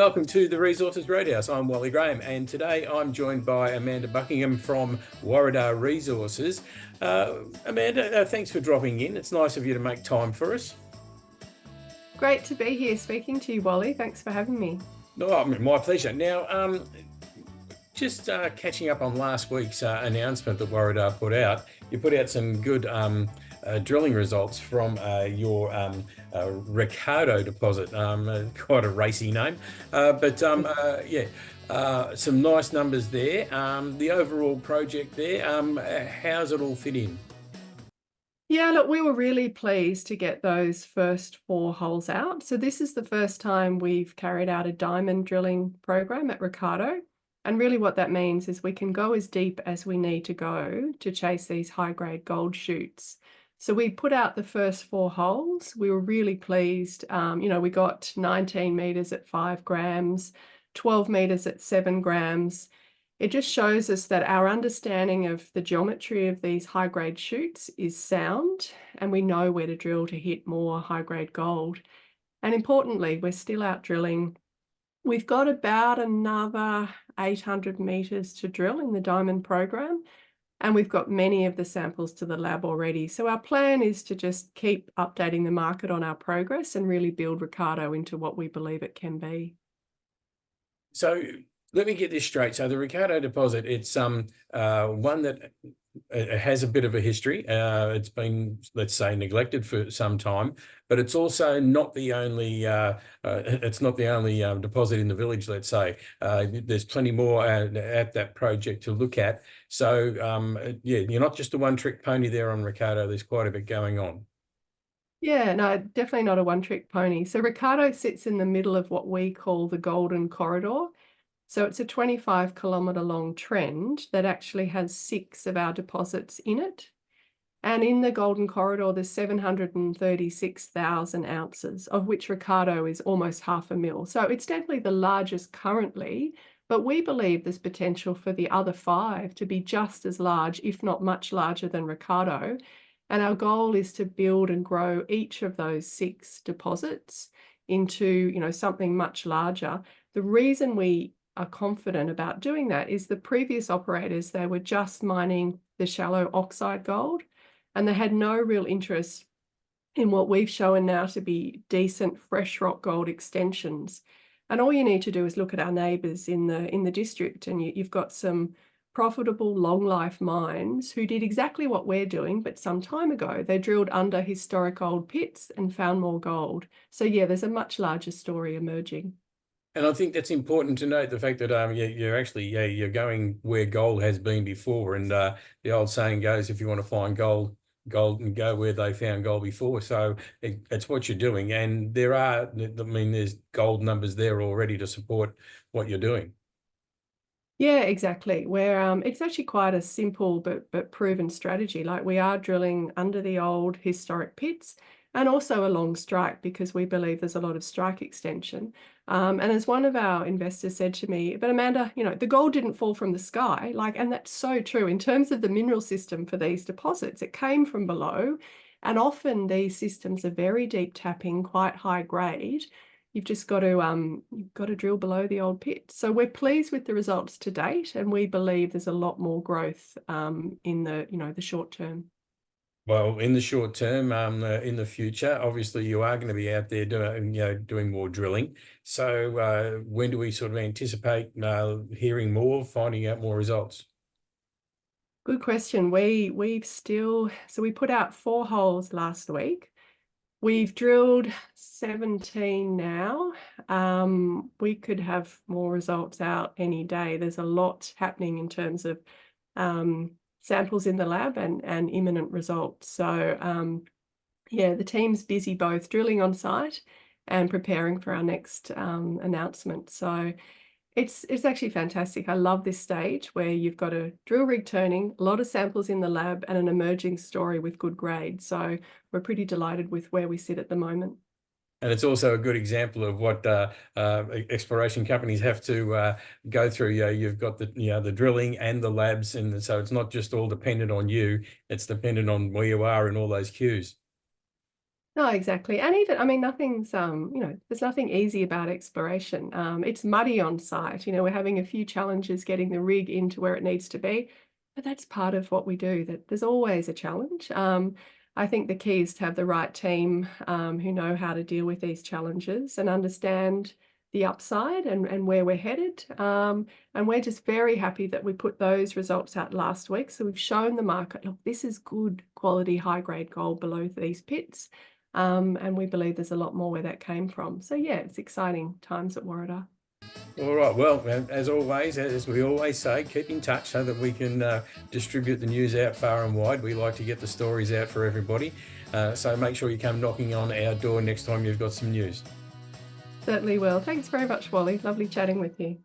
welcome to the Resources Roadhouse. I'm Wally Graham, and today I'm joined by Amanda Buckingham from Warriedar Resources. Amanda, thanks for dropping in. It's nice of you to make time for us. Great to be here speaking to you, Wally. Thanks for having me. No, my pleasure. Now, just catching up on last week's announcement that Warriedar put out. You put out some good drilling results from your Ricciardo deposit. Quite a racy name, but some nice numbers there. The overall project there, how's it all fit in? Yeah, look, we were really pleased to get those first 4 holes out. So this is the first time we've carried out a diamond drilling program at Ricciardo. And really what that means is we can go as deep as we need to go to chase these high-grade gold shoots. So we put out the first 4 holes. We were really pleased. We got 19 meters at 5 grams, 12 meters at 7 grams. It just shows us that our understanding of the geometry of these high-grade shoots is sound, and we know where to drill to hit more high-grade gold. And importantly, we're still out drilling. We've got about another 800 meters to drill in the diamond program, and we've got many of the samples to the lab already. So our plan is to just keep updating the market on our progress and really build Ricciardo into what we believe it can be. So let me get this straight. So the Ricciardo deposit, it's one that has a bit of a history. It's been, let's say, neglected for some time, but it's also not the only deposit in the village, let's say. There's plenty more at that project to look at. So you're not just a one-trick pony there on Ricciardo. There's quite a bit going on. Yeah, no, definitely not a one-trick pony. So Ricciardo sits in the middle of what we call the Golden Corridor. So it's a 25-kilometre long trend that actually has 6 of our deposits in it. And in the Golden Corridor, there's 736,000 ounces, of which Ricciardo is almost 500,000. So it's definitely the largest currently, but we believe there's potential for the other 5 to be just as large, if not much larger than Ricciardo. And our goal is to build and grow each of those 6 deposits into, something much larger. The reason we are confident about doing that is the previous operators, they were just mining the shallow oxide gold, and they had no real interest in what we've shown now to be decent fresh rock gold extensions. And all you need to do is look at our neighbours in the district, and you've got some profitable long life mines who did exactly what we're doing, but some time ago. They drilled under historic old pits and found more gold. So yeah, there's a much larger story emerging. And I think that's important to note, the fact that you're going where gold has been before, and the old saying goes, if you want to find gold and go where they found gold before. So it's what you're doing, and there's gold numbers there already to support what you're doing. Yeah, exactly. It's actually quite a simple but proven strategy. Like, we are drilling under the old historic pits and also along strike, because we believe there's a lot of strike extension. And as one of our investors said to me, but Amanda, the gold didn't fall from the sky. And that's so true. In terms of the mineral system for these deposits, it came from below. And often these systems are very deep tapping, quite high grade. You've just got to drill below the old pit. So we're pleased with the results to date, and we believe there's a lot more growth in the short term. Well, in the short term, in the future, obviously you are going to be out there doing more drilling. So when do we sort of anticipate hearing more, finding out more results? Good question. We put out 4 holes last week. We've drilled 17 now. We could have more results out any day. There's a lot happening in terms of samples in the lab and imminent results. So the team's busy both drilling on site and preparing for our next announcement. So it's actually fantastic. I love this stage where you've got a drill rig turning, a lot of samples in the lab, and an emerging story with good grade. So we're pretty delighted with where we sit at the moment. And it's also a good example of what exploration companies have to go through. You've got the drilling and the labs, and so it's not just all dependent on you. It's dependent on where you are in all those queues. No, exactly. And even, I mean, nothing's, there's nothing easy about exploration. It's muddy on site. We're having a few challenges getting the rig into where it needs to be, but that's part of what we do, that there's always a challenge. I think the key is to have the right team who know how to deal with these challenges and understand the upside and where we're headed. And we're just very happy that we put those results out last week. So we've shown the market, look, this is good quality, high grade gold below these pits. And we believe there's a lot more where that came from. So yeah, it's exciting times at Warriedar. All right. Well, as always, as we always say, keep in touch so that we can distribute the news out far and wide. We like to get the stories out for everybody. So make sure you come knocking on our door next time you've got some news. Certainly will. Thanks very much, Wally. Lovely chatting with you.